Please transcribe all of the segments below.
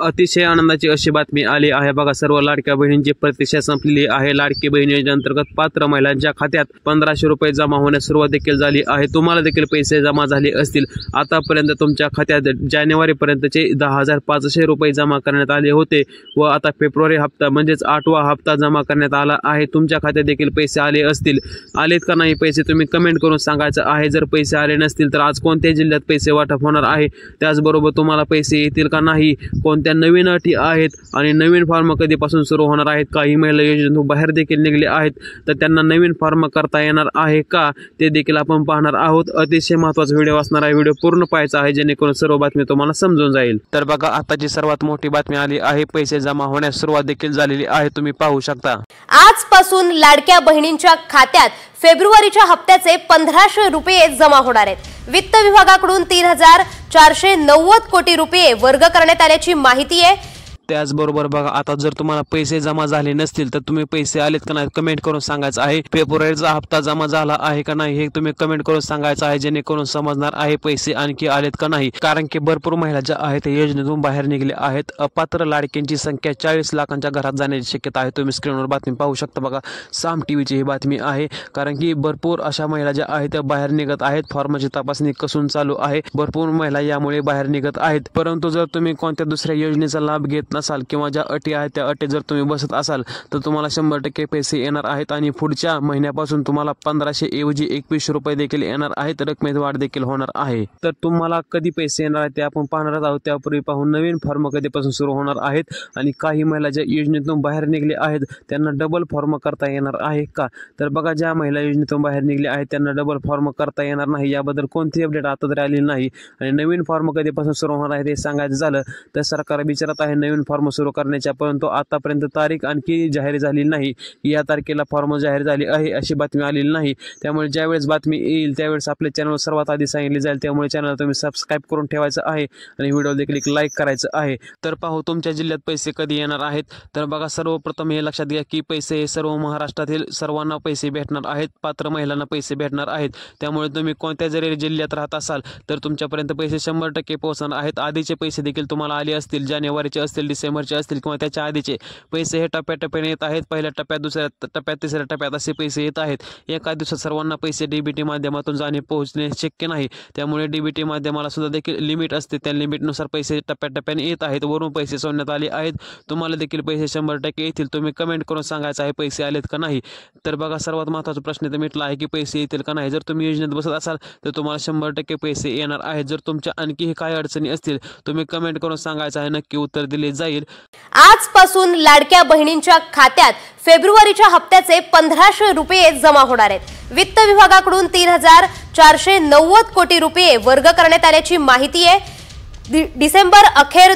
अतिशय आनंदाची अशी बातमी आली आहे बघा। सर्व लाडक्या बहिणींची प्रतीक्षा संपलेली आहे। लाडकी बहीण योजनेअंतर्गत पात्र महिलांच्या खात्यात 1500 रुपये जमा होण्यास सुरुवात देखील झाली आहे। तुम्हाला देखील पैसे जमा झाले असतील। आतापर्यंत तुमच्या खात्यात जानेवारी पर्यंतचे 10,500 रुपये जमा करण्यात आले होते व आता फेब्रुवारी हप्ता म्हणजेच 8वा हप्ता जमा करण्यात आला आहे। तुमच्या खात्यात देखील पैसे आले असतील। आलेत का नाही पैसे तुम्ही कमेंट करून सांगायचं आहे। जर पैसे आले नसतील तर आज कोणत्या जिल्ह्यात पैसे वाटप होणार आहे, त्याचबरोबर तुम्हाला पैसे येतील का नाही, कोणत्या नवीन अटी आहेत आणि नवीन फॉर्म कधीपासून सुरू होणार आहेत। काही महिला योजनेतून बाहेर देखील निघले आहेत तर त्यांना नवीन फॉर्म करता येणार आहे का ते देखील आपण पाहणार आहोत। अतिशय महत्त्वाचा व्हिडिओ असणार आहे। व्हिडिओ पूर्ण पाहायचा आहे जेणेकरून सर्व बातमी तुम्हाला समजून जाईल। तर बघा आताची सर्वात मोठी बातमी आली आहे। पैसे जमा होण्यास सुरुवात देखील झालेली आहे, तुम्ही पाहू शकता। आजपासून लाडक्या बहिणींच्या खात्यात फेब्रुवारीच्या हप्त्याचे 1500 रुपये जमा होणार आहेत। वित्त विभागाकडून 3,490 कोटी रुपये वर्ग करण्यात आल्याची माहिती आहे। त्याचबरोबर बघा आता जर तुम्हाला पैसे जमा झाले नसतील तर तुम्ही पैसे आलेत का नाही कमेंट करून सांगायचं आहे। फेब्रुवारीचा हप्ता जमा झाला आहे का नाही हे तुम्ही कमेंट करून सांगायचं आहे, जेणेकरून समजणार आहे पैसे आणखी आलेत का नाही। कारण की भरपूर महिला ज्या आहेत योजनेतून बाहेर निघले आहेत। अपात्र लाडक्यांची संख्या 40 लाखांच्या घरात जाण्याची शक्यता आहे। तुम्ही स्क्रीनवर बातमी पाहू शकता बघा। साम टीव्हीची ही बातमी आहे। कारण की भरपूर अशा महिला ज्या आहेत त्या बाहेर निघत आहेत। फॉर्मची तपासणी कसून चालू आहे। भरपूर महिला यामुळे बाहेर निघत आहेत। परंतु जर तुम्ही कोणत्या दुसऱ्या योजनेचा लाभ घेत नसाल किंवा ज्या अटी आहेत त्या अटी जर तुम्ही बसत असाल तर तुम्हाला 100% पैसे येणार आहेत आणि पुढच्या महिन्यापासून तुम्हाला 1500 ऐवजी 2100 रुपये देखील येणार आहेत। रकमेत वाढ देखील होणार आहे। तर तुम्हाला कधी पैसे येणार आहेत ते आपण पाहणार आहोत। त्यापूर्वी पाहून नवीन फॉर्म कधीपासून सुरू होणार आहेत आणि काही महिला ज्या योजनेतून बाहेर निघले आहेत त्यांना डबल फॉर्म करता येणार आहे का। तर बघा ज्या महिला योजनेतून बाहेर निघले आहेत त्यांना डबल फॉर्म करता येणार नाही, याबद्दल कोणती अपडेट आता तरी आलेली नाही। आणि नवीन फॉर्म कधीपासून सुरू होणार आहे ते सांगायचं झालं तर सरकार विचारत आहे नवीन फॉर्म सुरू करण्याच्या, परंतु आतापर्यंत तारीख आणखी जाहीर झाली नाही। या तारखेला फॉर्म जाहीर झाले आहे अशी बातमी आलेली नाही। त्यामुळे ज्यावेळेस बातमी येईल त्यावेळेस आपल्या चॅनल सर्वात आधी सांगितले जाईल। त्यामुळे चॅनल तुम्ही सबस्क्राईब करून ठेवायचं आहे आणि व्हिडिओ देखील लाईक करायचं आहे। तर पाहू तुमच्या जिल्ह्यात पैसे कधी येणार आहेत। तर बघा सर्वप्रथम हे लक्षात घ्या की पैसे हे सर्व महाराष्ट्रातील सर्वांना पैसे भेटणार आहेत। पात्र महिलांना पैसे भेटणार आहेत। त्यामुळे तुम्ही कोणत्या जरी जिल्ह्यात राहत असाल तर तुमच्यापर्यंत पैसे 100% पोहोचणार आहेत। आधीचे पैसे देखील तुम्हाला आले असतील, जानेवारीचे असतील, डिसेंबरचे असतील किंवा त्याच्या आधीचे पैसे हे टप्प्याटप्प्याने येत आहेत। पहिल्या टप्प्यात, दुसऱ्या टप्प्यात, तिसऱ्या टप्प्यात असे पैसे येत आहेत। एका दिवसात सर्वांना पैसे डीबीटी माध्यमातून जाणे पोहोचणे शक्य नाही। त्यामुळे डीबीटी माध्यमाला सुद्धा देखील लिमिट असते। त्या लिमिटनुसार पैसे टप्प्याटप्प्याने येत आहेत। वरून पैसे सोडण्यात आले आहेत। तुम्हाला देखील पैसे 100% येतील। तुम्ही कमेंट करून सांगायचं आहे पैसे आलेत का नाही। तर बघा सर्वात महत्त्वाचा प्रश्न तर मिटला आहे की पैसे येतील का नाही। जर तुम्ही योजनेत बसत असाल तर तुम्हाला 100% पैसे येणार आहेत। जर तुमच्या आणखीही काही अडचणी असतील तुम्ही कमेंट करून सांगायचं आहे, नक्की उत्तर दिले जाईल। आजपासून लाडक्या बहिणींच्या खात्यात फेब्रुवारीच्या हप्त्याचे 1500 रुपये जमा होणार आहेत। वित्त विभागाकडून 3,490 कोटी रुपये वर्ग करण्यात आल्याची माहिती आहे। डिसेंबर अखेर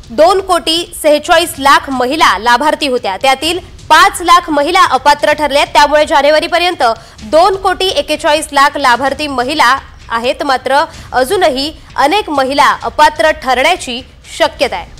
2,46,00,000 महिला लाभार्थी होत्या। त्यातील 5 लाख महिला अपात्र ठरल्या। त्यामुळे जानेवारीपर्यंत 2,41,00,000 लाभार्थी महिला आहेत। मात्र अजूनही अनेक महिला अपात्र ठरण्याची शक्यता आहे।